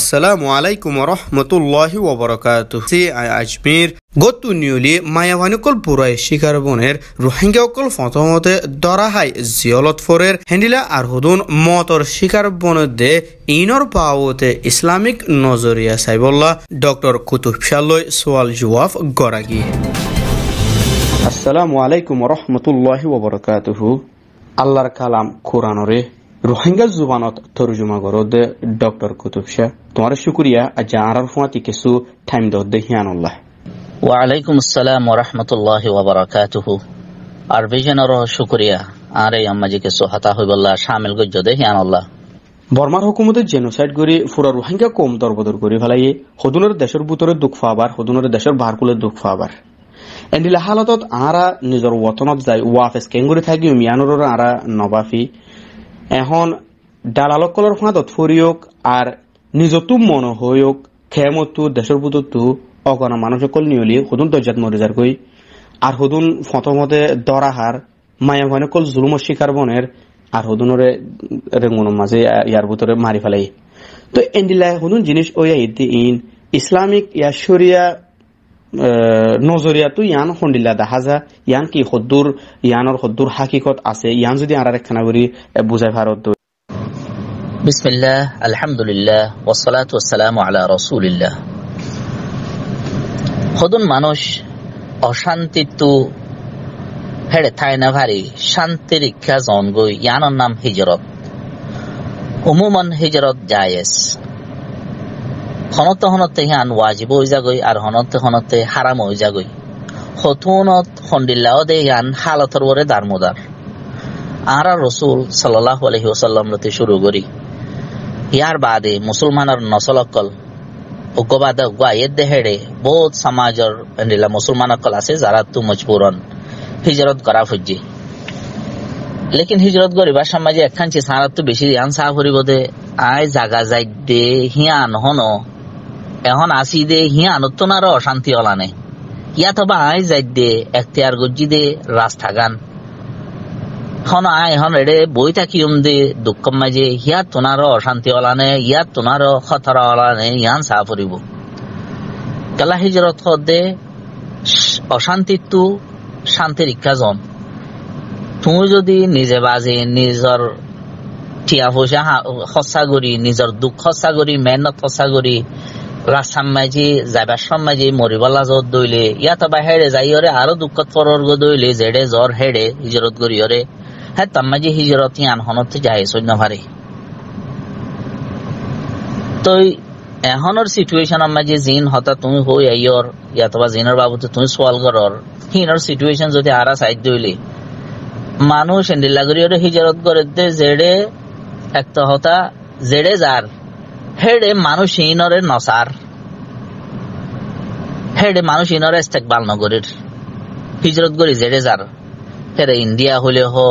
Assalamu alaikum wa rahmatullahi wa barakatuh. Si Ajmer গতু নিউলি মায়াবানিকল পুরাই শিকার বনের রোহিঙ্গা অকল ফতমতে দরাহাই জিয়লত ফরের হেন্ডিলা আর হুদুন মতর শিকার বনদে ইনর পাওতে ইসলামিক নজরিয়া সাইবল্লাহ ডক্টর কুতুব শালয় সোয়াল জওয়াব গরাগি। আসসালামু আলাইকুম ওয়া রাহমাতুল্লাহি ওয়া বারাকাতুহু। আল্লাহর কালাম কোরআনরে রোহিঙ্গা জুবানত তরজমা করদে ডক্টর কুতুব শাহ তোমার শুকরিয়া আজ আরার ফুয়াতি কিছু টাইম দদে হিয়ানুল্লাহ। ওয়ালাইকুম আসসালাম ওয়া রাহমাতুল্লাহি ওয়া বারাকাতুহু। আর বিজনর শুকরিয়া আরে আম্মাজিকে সোহাতা হইবল্লাহ শামিল গজ্জদে হিয়ানুল্লাহ। বর্মার হুকুমতে জেনোসাইড করি ফুরা রোহিঙ্গা কম দরবদর করি ফেলাইয়ে হদুনের দেশের ভিতরে দুঃখ পাবার হদুনের দেশের বাহারকুলে দুঃখ পাবার এন্ডিলা হালতত আরা নিজের ওয়াতনত যাই ওয়াফেস কেঙ্গুরি থাকি মিয়ানুর আরা নবাফি এখন দালালকলর ফাঁদত ফরিয়ক আর নিজতু মন হইয়ক খেমতু দেশের ভিতরতু অগণা মানুষ সকল নিয়লি হদুন দরজাত মরিজার কই আর হদুন ফতমতে দরাহার মায়াভানকল জুলুম শিকার বনের আর হদুনরে রেঙ্গুন মাঝে ইয়ার ভিতরে মারি ফেলাই তো এন্ডিলা হদুন জিনিস ওই ইন ইসলামিক ইয়া শরিয়া নজরিয়া তো ইয়ান হন্ডিলা দেখা যা ইয়ান কি হদ্দুর ইয়ানর হদ্দুর হাকিকত আছে ইয়ান যদি আর একখানা করি বুঝাই ভারত। বিসমিল্লাহ আলহামদুলিল্লাহ ওয়াসসালাতু ওয়াসসালামু আলা রাসূলিল্লাহ। হদুন মানুষ অশান্তি তো হেড়ে থাই না ভারি শান্তির ইচ্ছা জন গই ইয়ানোর নাম হিজরত। উমুমান হিজরত জায়েজ হনতে হনতে হিয়ান ওয়াজিব হয়ে যাগই আর হনতে হনতে হারাম হয়ে যাগই হতুনত হন্ডিল্লাও দে হিয়ান হালতর ওরে দারমুদার আরা রসুল সাল্লাল্লাহু আলাইহি ওয়াসাল্লাম রতে শুরু করি ইয়ার বাদে মুসলমানের নসলকল উগ্রবাদ গায়ের দেহেড়ে বহুত সমাজের এন্ডিলা মুসলমান অকল আছে যারা তু মজবুরন হিজরত করা ফুজি লেকিন হিজরত করিবার সমাজে একখানছি সারা তো বেশি ইয়ান সাহ করিব দে আয় জাগা যাই দে হিয়ান হন এখন আসি দে হিয়ান তোনার অশান্তি অলানে ইয়া তবা আয় যাই দে এখতিয়ার গজ্জি দে রাস্তা গান হন আয় হন এড়ে বই থাকিম দে দুঃখ মাঝে হিয়া তোনার অশান্তি অলানে ইয়া তোনার খতরা অলানে ইয়ান সাহ করিব কালা হিজরত দে অশান্তি তু শান্তির ইচ্ছা জন তুমি যদি নিজে বাজে নিজের টিয়া পয়সা খরচা করি নিজের দুঃখ খরচা করি মেহনত খরচা করি রাস্তার মাঝে যাবার মাঝে মরিবালা জ্বর দইলে ইয়াত হেড়ে যাইরে আরো দুঃখত পরর দইলে জেডে জ্বর হেড়ে হিজরত করিয়রে হ্যাঁ তার মাঝে হিজরত ইয়ান হনতে যায় সৈন্য ভারে তো এখনের সিচুয়েশনের মাঝে জিন হতা তুমি হই আইয়র ইয়াতবা জিনের বাবুতে তুমি সোয়াল করর হিনর সিচুয়েশন যদি আরা সাইড দইলে মানুষ এন্ডিল্লা করিয়রে হিজরত করে দে জেডে একটা হতা জেডে যার হেডে মানুষ ইনরে নসার হেডে মানুষ ইনরে ইস্তেকবাল নগরীর হিজরত করি জেডে যার হেরে ইন্ডিয়া হলে হো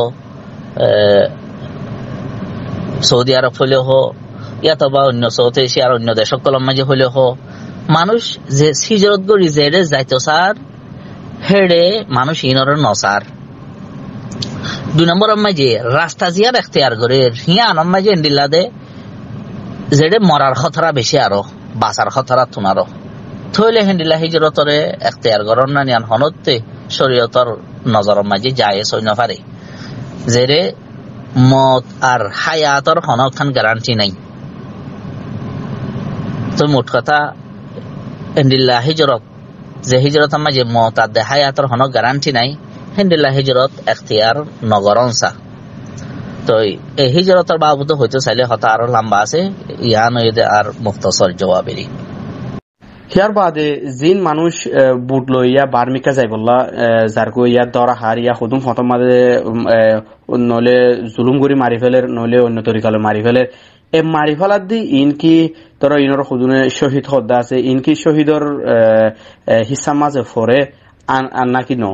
সৌদি আরব হলে হো ইয়াতবা অন্য সাউথ এশিয়ার অন্য দেশ সকলের মাঝে হলে হো মানুষ যে হিজরত করি জেডে যাইতো সার হেডে মানুষ ইনরে নসার। দুই নম্বর মাঝে রাস্তা জিয়ার এখতিয়ার করে হিয়ান মাঝে এন্ডিল্লা দে যেডে মরার খতরা বেশি আরো বাঁচার খতরা তুনারো থইলে হেন্ডিলা হিজরতরে এখতিয়ার গরম না নিয়ান হনতে শরীয়তর নজর মাঝে যায় সৈন্য পারে যেরে মত আর হায়াতর হনখান গ্যারান্টি নাই। তো মোট কথা হেন্ডিল্লা হিজরত যে হিজরতের মাঝে মত আর হায়াতর হন গ্যারান্টি নাই হেন্ডিল্লা হিজরত এখতিয়ার নগরনসা। তো এই হিজরতের বাবদ হইতে চাইলে হতা আরো লম্বা আছে ইয়ান আর মুখতসর জবাবেরি। হিয়ার বাদে জিন মানুষ বুট লইয়া বার্মিকা যাই বললা যার কো ইয়া দরা হার ইয়া হুদুম ফতম মাঝে নলে জুলুম করি মারি ফেলের নলে অন্য তরিকালে মারি ফেলের এ মারি ফেলার দি ইনকি তোরা ইনর হুদুনে শহীদ হদ্দা আছে ইনকি শহীদর হিসা মাঝে ফরে আন নাকি ন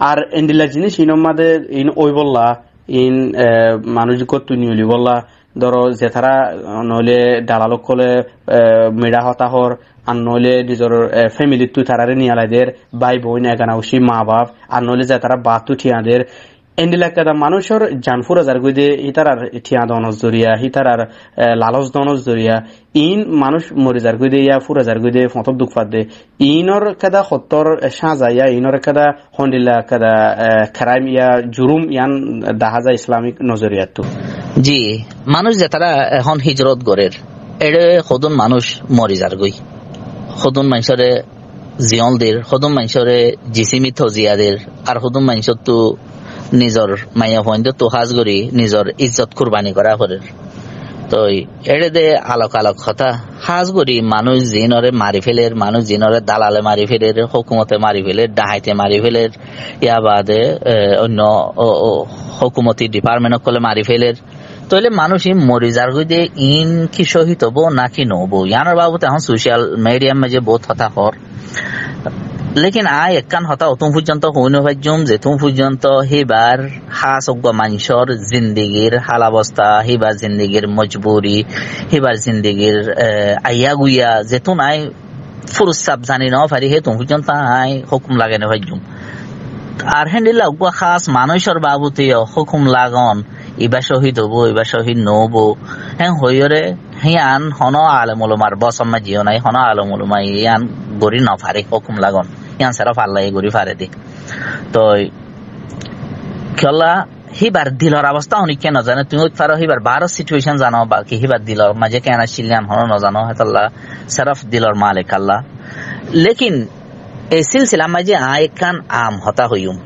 আর এন্ডিলা জিনিস ইনর মাঝে ইন ওই বললা ইন মানুষ কত নিউলি বললা ধরো যে তারা নইলে দালালক কলে মেডা হতাহর আর নইলে নিজের ফ্যামিলির তুই তারারে নিয়ালাইদের ভাই বোন একানাউসি মা বাপ আর নইলে যে তারা বাতু ঠিয়াদের এন্ডিলা কাদা মানুষের জানফুর হাজার গইদে হিতারার ঠিয়া দনজ জরিয়া হিতারার লালচ দনজ জরিয়া ইন মানুষ মরি যার গইদে ইয়া ফুর হাজার গইদে ফতর দুঃখ পাদে ইনর কাদা সত্তর সাজাইয়া ইনর কাদা হন্ডিলা কাদা ক্রাইম ইয়া জুরুম ইয়ান দেখা যায় ইসলামিক নজরিয়াত। জি, মানুষ যে তারা এখন হিজরত গরের এড়ে সদন মানুষ মরি যার গই, সদন মানুষরে জিয়ল দের, সদন মানুষরে জিসিমি থজিয়াদের, আর সদন মানুষের তো নিজর মাইয়া ফইন্দ তো হাজ করি নিজর ইজ্জত কুরবানি করা করে। তো এড়ে দে আলোক আলোক কথা হাজ করি মানুষ জিনরে মারি ফেলের, মানুষ জিনরে দালালে মারি ফেলের, হুকুমতে মারি ফেলের, ডাহাইতে মারি ফেলের, ইয়া বাদে অন্য হুকুমতি ডিপার্টমেন্ট কলে মারি ফেলের। তাহলে মানুষই মরি যার গই ইন কি শহীদ হবো নাকি নবো ইয়ানোর বাবুতে এখন সোশ্যাল মিডিয়ার মাঝে বহুত কথা হর। লেকিন আয় একখান হতা অতুম পর্যন্ত হইন ভাজ্যম যে তুম পর্যন্ত হিবার হাসজ্ঞ মানুষের জিন্দিগির হাল অবস্থা, হিবার জিন্দিগির মজবুরি, হিবার জিন্দিগির আইয়া গুইয়া যেতুন আয় ফুরুসাব জানি ন পারি হে তুম পর্যন্ত আয় হুকুম লাগে না ভাজ্যম। আর হেন্ডিলা খাস মানুষের বাবুতে হুকুম লাগন ইবা শহীদ হবো ইবা শহীদ নবো হ্যাঁ হইরে হিয়ান হন আলমুলমার বসমা জিও নাই, হন আলমুলমা ইয়ান গড়ি নফারে হুকুম লাগন ইয়ান সারা ফাল্লাই গড়ি ফারে দি। তো খেলা হিবার দিলর অবস্থা অনেক কেন জানে তুমি ফারো হিবার বারো সিচুয়েশন জানো বাকি হিবার দিলর মাঝে কেন ছিলেন হন নজানো হেতাল্লা সারফ দিলর মালিক আল্লাহ। লেকিন এই সিলসিলা মাঝে আয় কান আম হতা হইম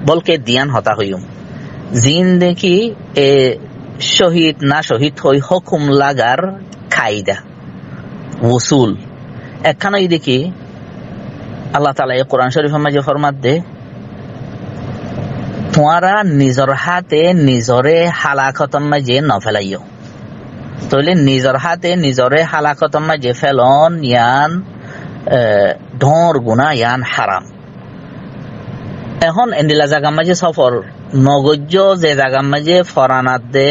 বলকে দিয়ান হতা হইম জিন্দেগি এ শহীদ না শহীদ হই হুকুম লাগার কায়দা ওসুল একখানে দেখি আল্লাহ তাআলা এই কোরআন শরীফের মাঝে ফরমাত দে তোমরা নিজের হাতে নিজরে হালাকতর মাঝে নফেলাইও। তাহলে নিজের হাতে নিজরে হালাকতর মাঝে ফেলন ইয়ান ঢোর গুনাহ ইয়ান হারাম। এখন এন্ডিলা জায়গা মাঝে সফর নগজ্য যে জায়গা মাঝে ফরানাত দে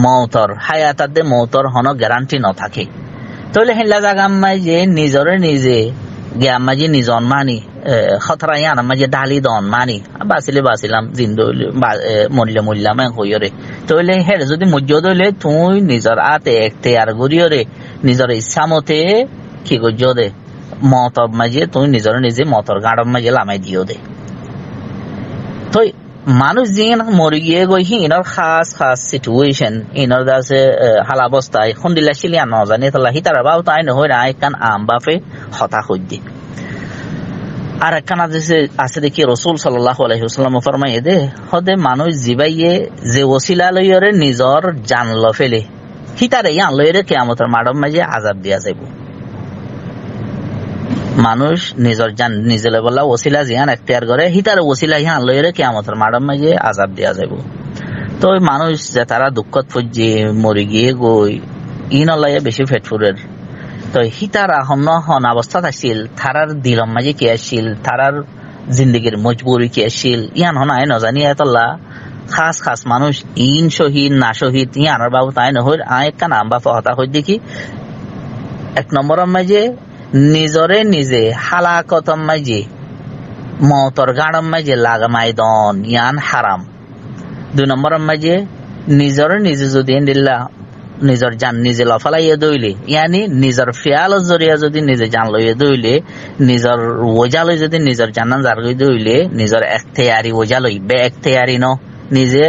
মৌতর হায়াতাত দে মৌতর হন গ্যারান্টি ন থাকে। তাহলে হেলা জায়গা মাঝে নিজরে নিজে গিয়া মাঝে নিজন মানি খতরা ইয়ান মাঝে ডালি দন মানি বাঁচিলে বাঁচিলাম জিন্দু মরলে মরলাম হইরে। তাহলে হের যদি মর্যাদা হইলে তুই নিজর আতে এখতিয়ার গরিয়রে নিজর ইচ্ছা মতে কি গজ্য দে মতব মাঝে তুই নিজর নিজে মতর গাড়ব মাঝে লামাই দিও দে। তো মানুষ যিন মরি গিয়ে গই ইনর খাস খাস সিচুয়েশন ইনর দাসে হালাবস্থায় খুন্দিলা শিলিয়া নজানি তালা হিতার বাবু তাই নহই না একখান আম বাপে হতা হইদি। আর একখান আছে দেখি রসুল সাল্লাল্লাহু আলাইহি ওয়াসাল্লাম ফরমাইয়ে দে হদে মানুষ জিবাইয়ে যে ওসিলা লইরে নিজর জান ল ফেলে হিতারে ইয়ান লইরে কিয়ামতের মাডম মাঝে আযাব দিয়া যাইব। মানুষ নিজর জান নিজে বলা ওসিলা জিয়ান এখতিয়ার করে হিতার ওসিলা ইহান লইরে কিয়ামতের মাডম মাঝে আযাব দিয়া যাইব। তো মানুষ যে তারা দুঃখত ফুজি মরি গিয়ে গই ইন লয়ে বেশি ফেটফুরের। তো হিতারা হন হন অবস্থা আছিল তারার দিলম মাঝে কি আসছিল তারার জিন্দিগির মজবুরি কি আসছিল ইয়ান হন আয় নজানি এতলা খাস খাস মানুষ ইন শহীদ না শহীদ ইয়ানোর বাবু তাই নহর আয় একটা নাম বা হতা হই দেখি এক নম্বরের মাঝে নিজরে নিজে হালাকতম মাঝে মতর গাড়ম মাঝে লাগামাই দন ইয়ান হারাম। 2 নম্বরের মাঝে নিজরে নিজে যদি এন্ডিল্লা নিজর জান নিজে লফালাইয়ে দইলে ইয়ানি নিজর ফিয়াল জরিয়া যদি নিজে জান লইয়ে দইলে নিজর ওজালই যদি নিজর জানান জারগই দইলে নিজর এখতিয়ারি ওজালই বে এখতিয়ারি ন নিজে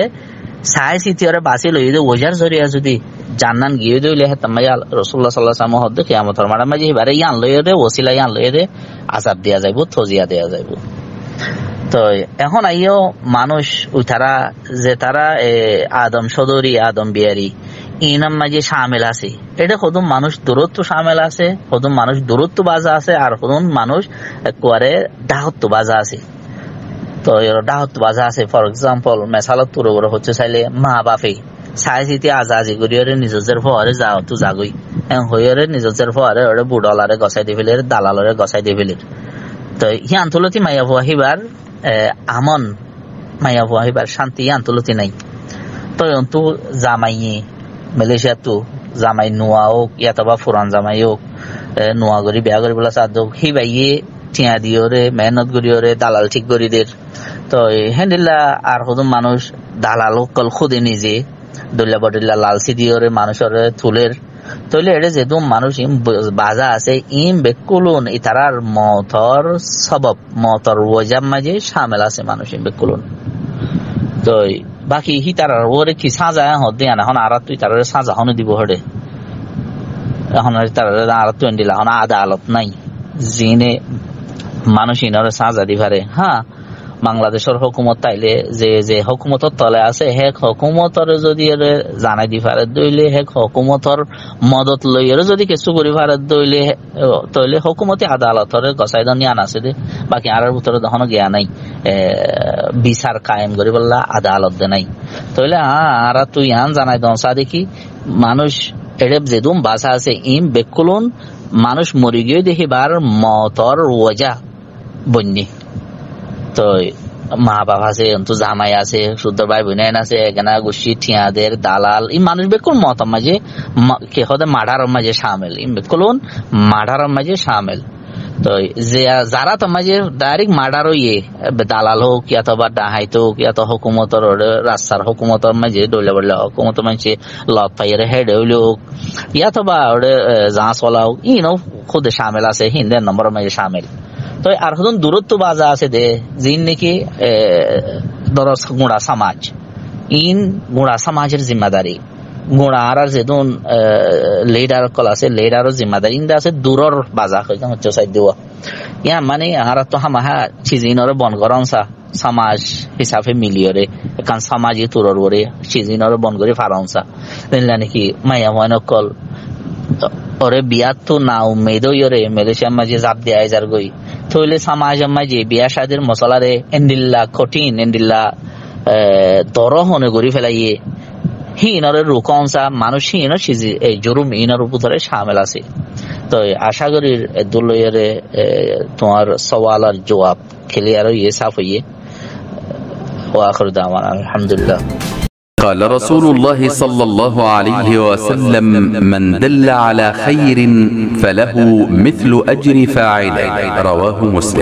সাই সিতিরে বাসি লইয়ে দে ওজার জরিয়া যদি জান্নান গিয়ে দইলে হেতামাই রাসূলুল্লাহ সাল্লাল্লাহু আলাইহি ওয়াসাল্লাম হদ্দে কিয়ামতের মাঠে মাঝে এবারে ইয়ান লইয়ে দে ওসিলা ইয়ান লইয়ে দে আযাব দেয়া যাইব থজিয়া দেয়া যাইব। তো এখন আইও মানুষ উঠারা যে তারা আদম সদরি আদম বিয়ারি ইনাম মাঝে শামিল আছে এটা কদম মানুষ দূরত্ব শামিল আছে কদম মানুষ দূরত্ব বাজা আছে আর কদম মানুষ একবারে দাহত্ব বাজা আছে। তো দাহত্ব বাজা আছে ফর এক্সাম্পল মেসালত পুরো বড় হচ্ছে চাইলে মা বাপে সাইজিতে আজাজি করিয়রে নিজের ফরে যাও তো জাগই হইরে নিজের ফরে ওরে বুড়লারে গছাই দি ফেলে দালালরে গছাই দি ফেলে। তো হি আন্তলতি মাইয়া ফুয়াহিবার আমন মাইয়া ফুয়াহিবার শান্তি আন্তলতি নাই। তো অন্তু জামাইয়ে মালয়েশিয়া তো জামাই নোয়া হোক ইয়াতবা ফুরান জামাই হোক নোয়া করি বিয়া করি বলা চাদ হোক সি বাইয়ে টিয়া দিওরে মেহনত করিওরে দালাল ঠিক করি দের তো হেন্দিল্লা আর হদুম মানুষ দালাল কল খুদে নিজে দলিয়া বডিল্লা লালসি দিয়ে মানুষের তুলের তৈলে এটা যেহেতু মানুষ বাজা আছে ইম বেকুলুন ইতারার মতর সবব মতর ওজাব মাঝে সামেল আছে মানুষ ইম বেকুলুন তো বাকি হি তারার ওরে কি সাজা হদে আনা এখন আর তুই তার সাজা হনে দিব হরে এখন তার আর তুই দিলা এখন আদালত নাই জিনে মানুষ ইনরে সাজা দিবারে হ্যাঁ বাংলাদেশের হুকুমত তাইলে যে যে হুকুমতর তলে আছে হে হুকুমতর যদি জানাই দি পারে দইলে হে হুকুমতর মদত লই যদি কিছু করি পারে দইলে তইলে হুকুমতে আদালতর গসাইদন নিয়ান আছে দে বাকি আর ভিতরে তখন গিয়া নাই বিচার কায়েম করি বললা আদালত দে নাই তইলে আর তুই আন জানাই দনসা দেখি মানুষ এড়ে যেদুম বাসা আছে ইম বেকুলুন মানুষ মরি গিয়ে দেখিবার মতর ওজা বন্যি তো মা বাবা আছে অন্ত জামাই আছে শুদ্ধ ভাই বোন আছে এখানে গোষ্ঠী ঠিয়াদের দালাল এই মানুষ বেকুল মত মাঝে কে হতে মাঠার মাঝে সামিল ইম বেকুলুন মাঠার মাঝে সামিল তো যে যারা তো মাঝে ডাইরেক্ট মার্ডার ইয়ে দালাল হোক অথবা ডাহাইত হোক অত হুকুমতর রাস্তার হুকুমতর মাঝে ডলে বললে হুকুমত মাঝে লত পাইয়ের হেড হইলে হোক অথবা ওরে যা চলা হোক ইনো খুদে সামিল আছে হিন্দের নম্বর মাঝে সামিল তো আর হদন দূরত্ব বাজা আছে দে যিন নাকি দরস গুড়া সমাজ ইন গুড়া সমাজের জিম্মাদারি গুড়া আর যেদন লিডার কল আছে লিডারের জিম্মাদারি ইন্দা আছে দূরর বাজা হচ্ছে সাইড দেওয়া ইয়া মানে আর তো হামাহা চিজিনরে বন করংসা সমাজ হিসাবে মিলিয়রে কারণ সমাজে তুরর ওরে চিজিনরে বন করে ফারংসা দেখলা নাকি মায়া ময়ন কল ওরে বিয়াত তো না উমেদ ইরে মেলেশিয়ার মাঝে জাপ দেয়া যার গই থইলে সমাজ মাঝে বিয়া শাদির মশলারে এন্ডিল্লা কঠিন এন্ডিল্লা দরহনে গড়ি ফেলাইয়ে হিনরে রুকংসা মানুষ হিন এই জরুম ইনার উপরে সামিল আছে তো আশা করি দুলয়ের তোমার সওয়াল আর জবাব ক্লিয়ার হইয়ে সাফ হইয়ে ওয়াখির দাওয়ানা আলহামদুলিল্লাহ قال رسول الله صلى الله عليه وسلم من دل على خير فله مثل أجر فاعله رواه مسلم.